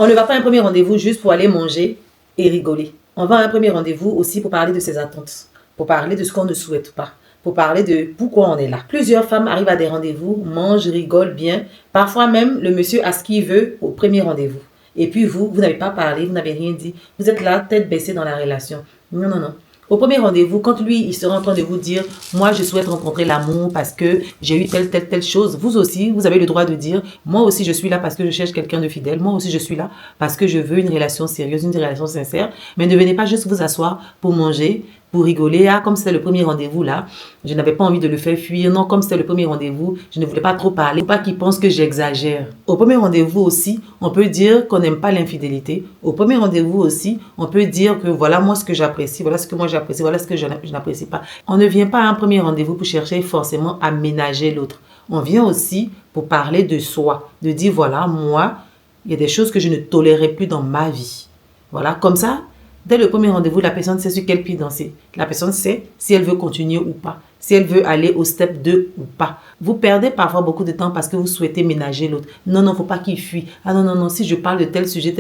On ne va pas à un premier rendez-vous juste pour aller manger et rigoler. On va à un premier rendez-vous aussi pour parler de ses attentes, pour parler de ce qu'on ne souhaite pas, pour parler de pourquoi on est là. Plusieurs femmes arrivent à des rendez-vous, mangent, rigolent bien. Parfois même, le monsieur a ce qu'il veut au premier rendez-vous. Et puis vous n'avez pas parlé, vous n'avez rien dit. Vous êtes là, tête baissée dans la relation. Non, non, non. Au premier rendez-vous, quand lui, il sera en train de vous dire « Moi, je souhaite rencontrer l'amour parce que j'ai eu telle chose. » Vous aussi, vous avez le droit de dire « Moi aussi, je suis là parce que je cherche quelqu'un de fidèle. Moi aussi, je suis là parce que je veux une relation sérieuse, une relation sincère. » Mais ne venez pas juste vous asseoir pour manger, pour rigoler. Ah, comme c'était le premier rendez-vous là, je n'avais pas envie de le faire fuir. Non, comme c'était le premier rendez-vous, je ne voulais pas trop parler. Faut pas qu'il pense que j'exagère. Au premier rendez-vous aussi, on peut dire qu'on n'aime pas l'infidélité. Au premier rendez-vous aussi, on peut dire que voilà moi ce que j'apprécie, voilà ce que moi j'apprécie, voilà ce que je n'apprécie pas. On ne vient pas à un premier rendez-vous pour chercher forcément à ménager l'autre. On vient aussi pour parler de soi, de dire voilà, moi, il y a des choses que je ne tolérerai plus dans ma vie. Voilà, comme ça, dès le premier rendez-vous, la personne sait sur quel pied danser. La personne sait si elle veut continuer ou pas, si elle veut aller au step 2 ou pas. Vous perdez parfois beaucoup de temps parce que vous souhaitez ménager l'autre. Non, non, il ne faut pas qu'il fuit. Ah non, non, non, si je parle de tel sujet,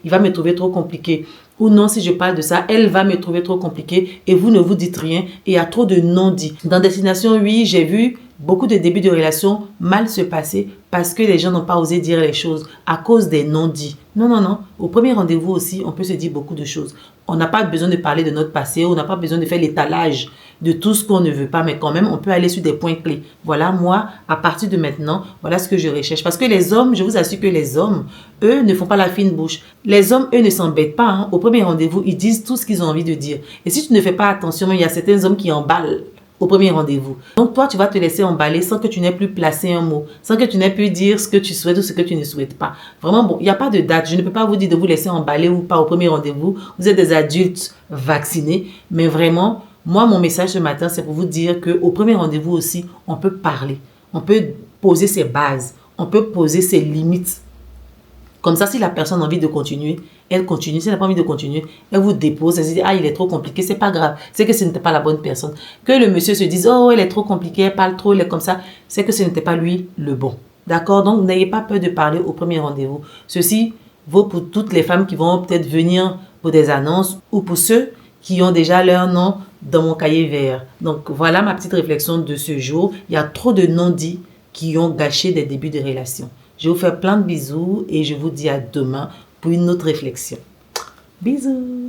il va me trouver trop compliqué. Ou non, si je parle de ça, elle va me trouver trop compliqué et vous ne vous dites rien et il y a trop de non-dits. Dans Destination 8, j'ai vu beaucoup de débuts de relations mal se passer parce que les gens n'ont pas osé dire les choses à cause des non-dits. Non, non, non. Au premier rendez-vous aussi, on peut se dire beaucoup de choses. On n'a pas besoin de parler de notre passé, on n'a pas besoin de faire l'étalage de tout ce qu'on ne veut pas, mais quand même, on peut aller sur des points clés. Voilà, moi, à partir de maintenant, voilà ce que je recherche. Parce que les hommes, je vous assure que les hommes, eux, ne font pas la fine bouche. Les hommes, eux, ne s'embêtent pas. Hein. Au premier rendez-vous, ils disent tout ce qu'ils ont envie de dire. Et si tu ne fais pas attention, il y a certains hommes qui emballent au premier rendez-vous. Donc, toi, tu vas te laisser emballer sans que tu n'aies plus placé un mot, sans que tu n'aies pu dire ce que tu souhaites ou ce que tu ne souhaites pas. Vraiment, bon, il n'y a pas de date. Je ne peux pas vous dire de vous laisser emballer ou pas au premier rendez-vous. Vous êtes des adultes vaccinés. Mais vraiment, moi, mon message ce matin, c'est pour vous dire qu'au premier rendez-vous aussi, on peut parler. On peut poser ses bases. On peut poser ses limites. Comme ça, si la personne a envie de continuer, elle continue. Si elle n'a pas envie de continuer, elle vous dépose. Elle se dit, ah, il est trop compliqué. C'est pas grave. C'est que ce n'était pas la bonne personne. Que le monsieur se dise, oh, elle est trop compliquée, elle parle trop, elle est comme ça. C'est que ce n'était pas lui le bon. D'accord? Donc, n'ayez pas peur de parler au premier rendez-vous. Ceci vaut pour toutes les femmes qui vont peut-être venir pour des annonces ou pour ceux qui ont déjà leur nom dans mon cahier vert. Donc, voilà ma petite réflexion de ce jour. Il y a trop de non-dits qui ont gâché des débuts de relation. Je vous fais plein de bisous et je vous dis à demain pour une autre réflexion. Bisous!